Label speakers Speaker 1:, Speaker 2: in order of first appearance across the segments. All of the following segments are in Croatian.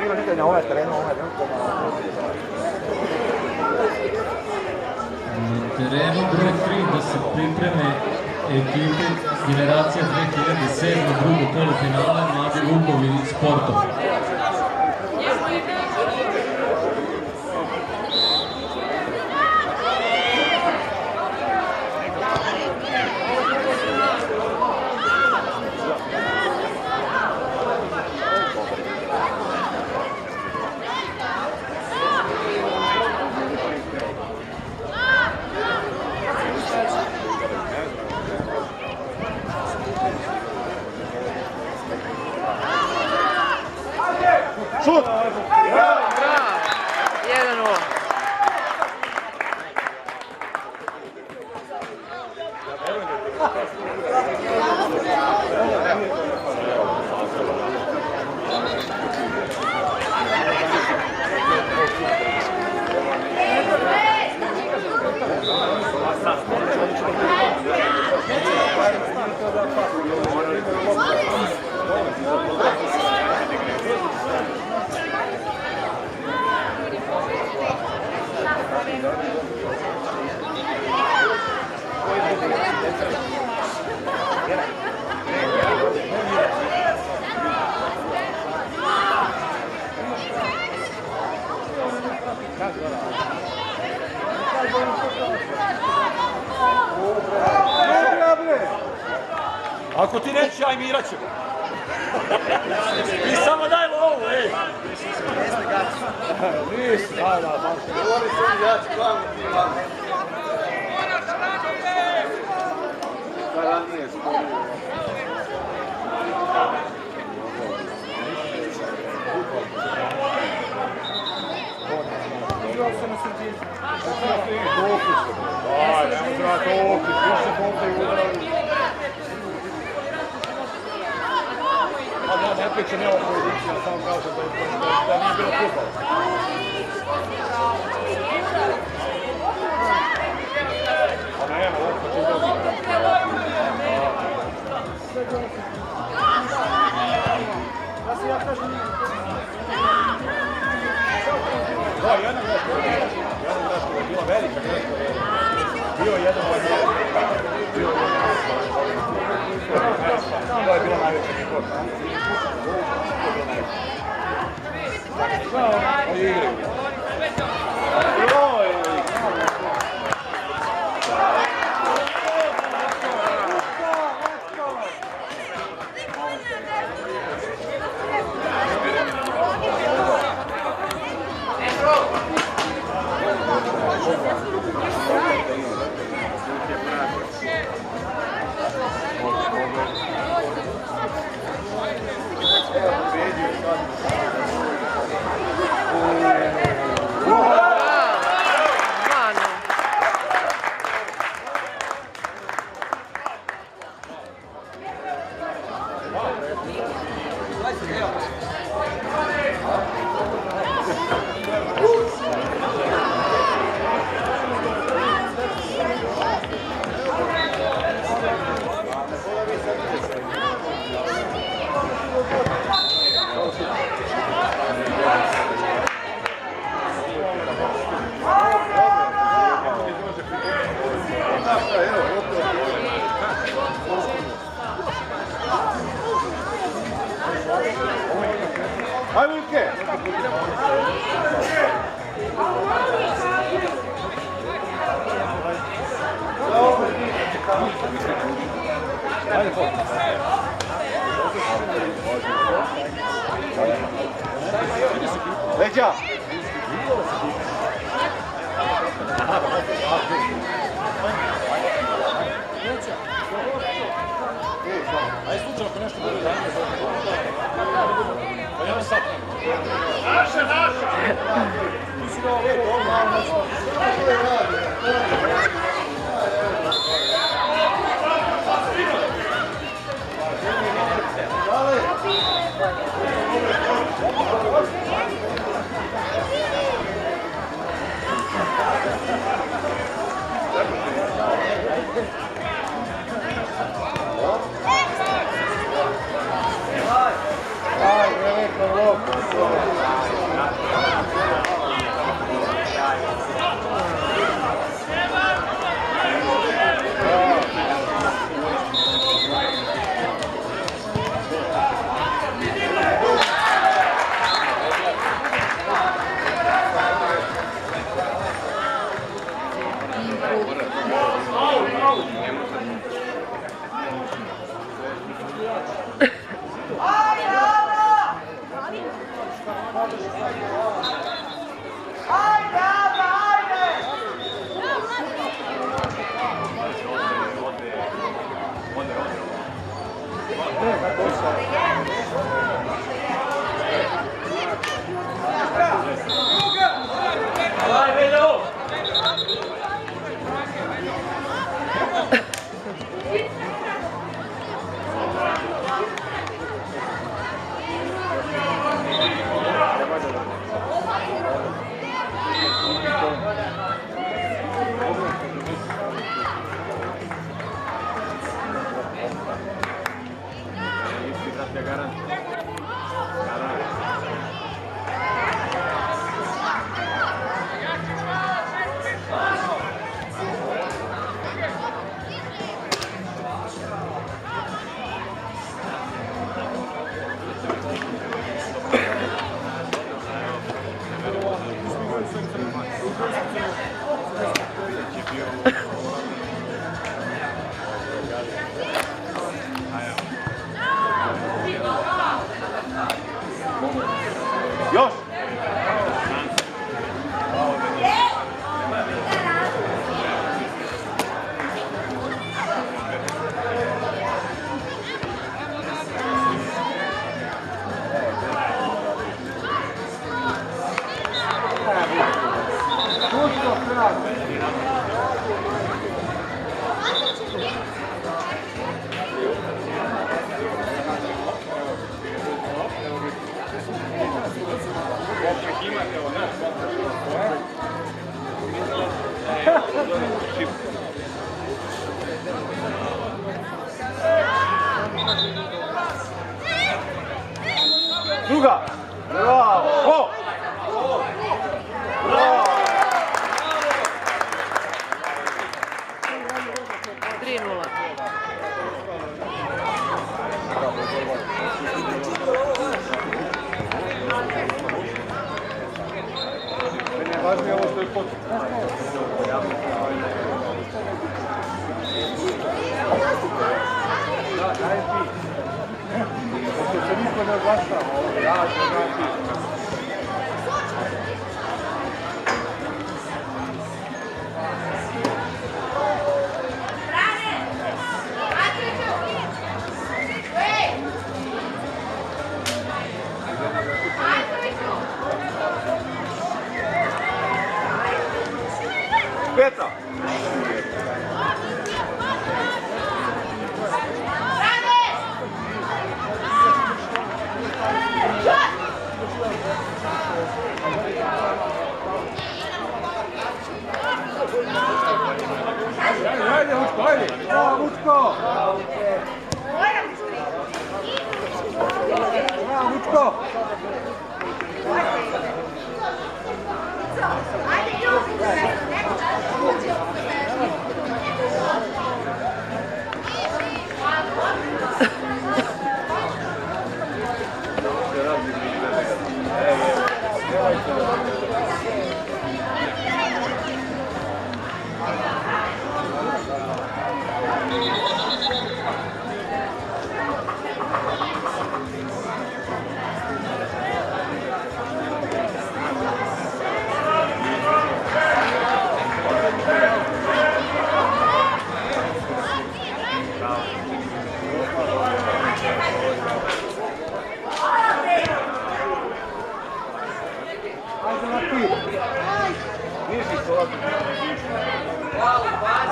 Speaker 1: igrao nikad na ovaj terenu,
Speaker 2: Na terenu broj 3 da se pripreme ekipe generacija 2007. drugo polufinale Mladi Lukovi sportom.
Speaker 1: Šut!
Speaker 3: Bravo! 1-0.
Speaker 1: Ako ti neće, aj mirat ćemo. Ti samo daj lovu, ej! Nisi, da. Govori se, ja ću glavu ti vam. Kada nije spomnio. Igrao se na sredini. Daj, nemo zrati opet, više pompe i udrali. Ne pričam ja o pojedinci, ja samo kažem da nije bilo futbala. Pa nema, opet će dobiti. Ja kažem... Da, jedna greška je bila velika greška. Bio je jedan ovaj bio. To je bila najveća greška. Oni igraju. Aj, Vulke! Ajde, po. Leđa! Ajde, slučajno ako nešto bude ranije. Pa ja sad. Naše! Ti si dao lepo, ovo malo nešto. Što je radi? Ai, velho, louco. Još! Druga! Bravo! Bravo!
Speaker 3: 3:0.
Speaker 1: Meni je važnije ovo što je počet. Da, daj ti. Pošto se niko ne oglašava, ja ću ti. Petra! Ajde, Vučko, ajde! Bravo, Vučko! Bravo, Vučko!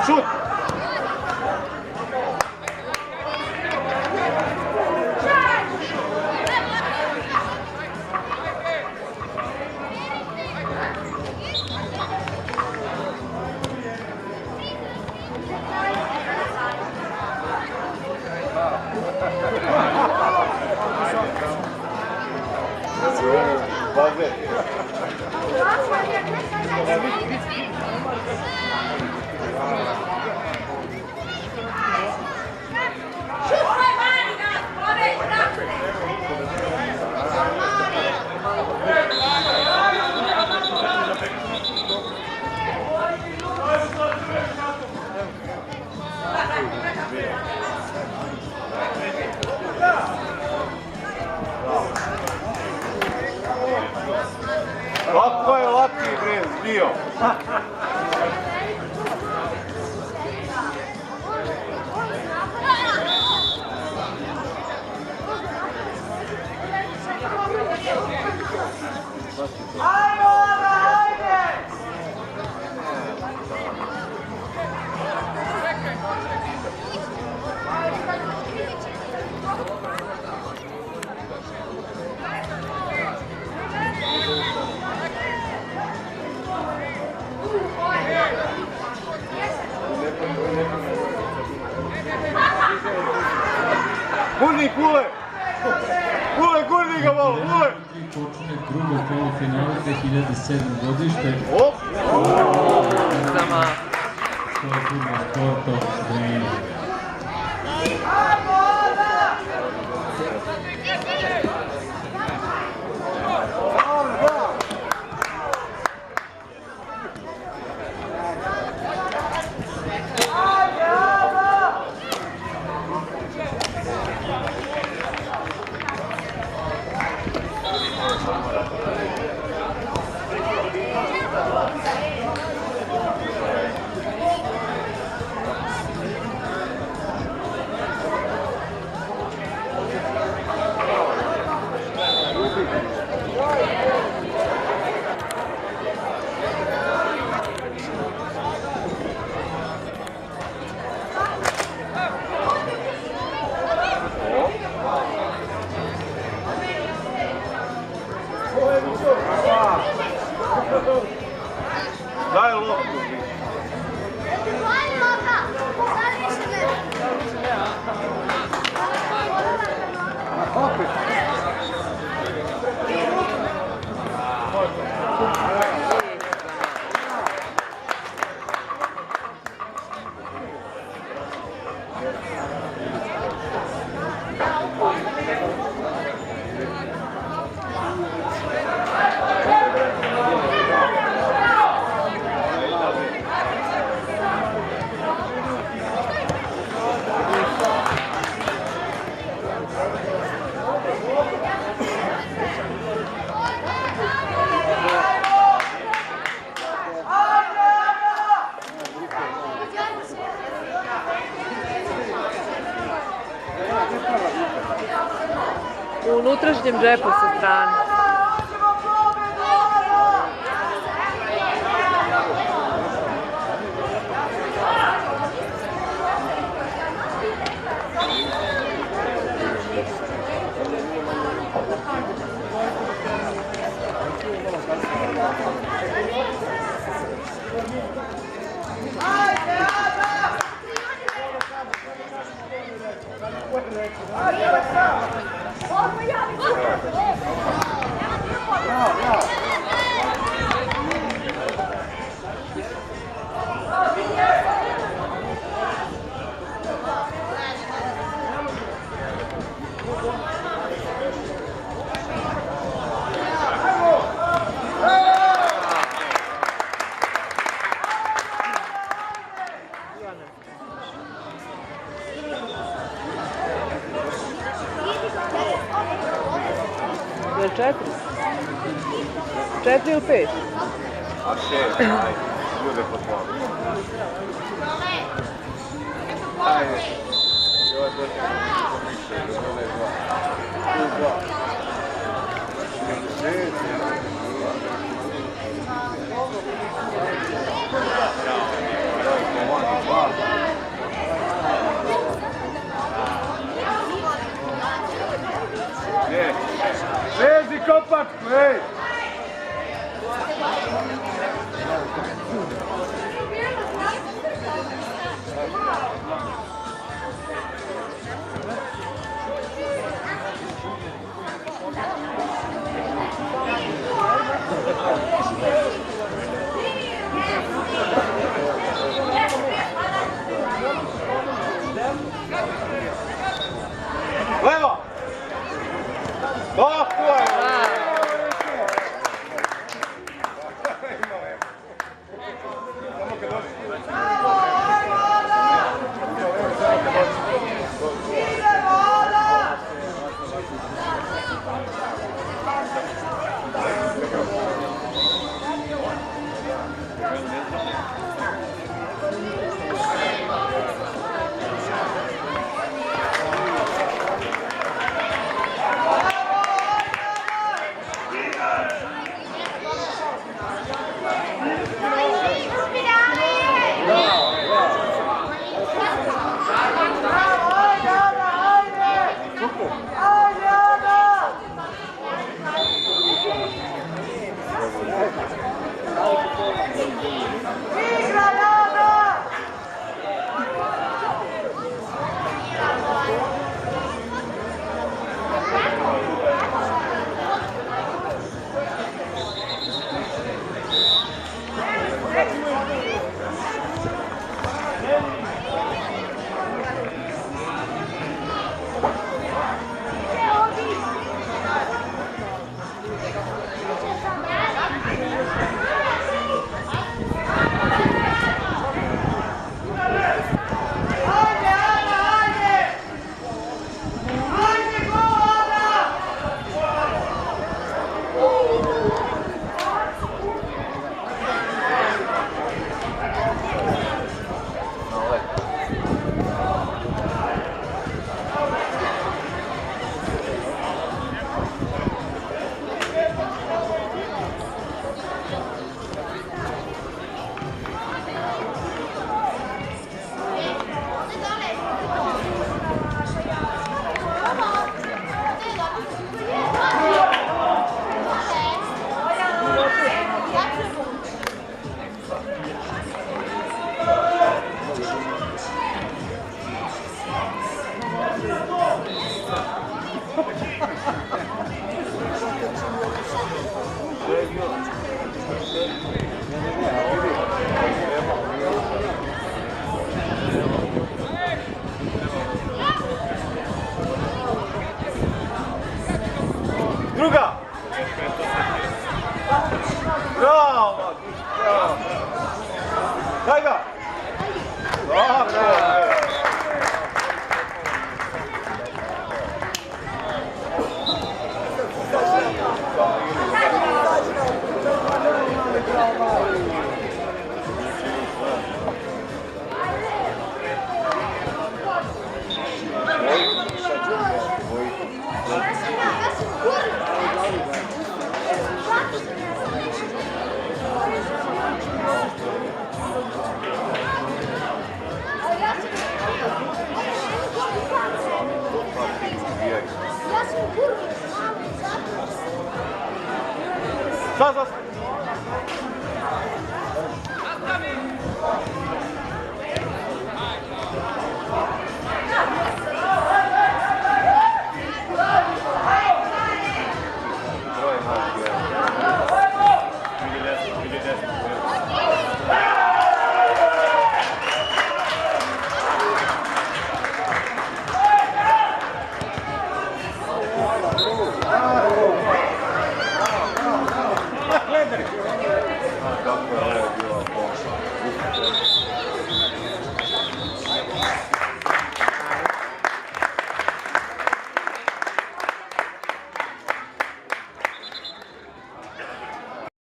Speaker 1: Šut! Kako je laki bre, bio. Gurni Kule! Kule, gurni ga malo, Kule!
Speaker 2: Počne drugo polufinale 2007. godište.
Speaker 1: Op!
Speaker 3: Sama.
Speaker 2: To je Turbo Sporto Zrenjanin.
Speaker 1: Daj loptu.
Speaker 3: U unutrašnjem džepu sa strane. Je li 4? 4 ili 5?
Speaker 1: A 6, aj, bude po tvoju. Ajde. I ovo je došli nešto više, ovo je 2. Tu 2. 6. Lezi kopak, ej! Levo! Tako je! Samo kad dođe. Bravo, bravo. Daj ga! Bravo! Za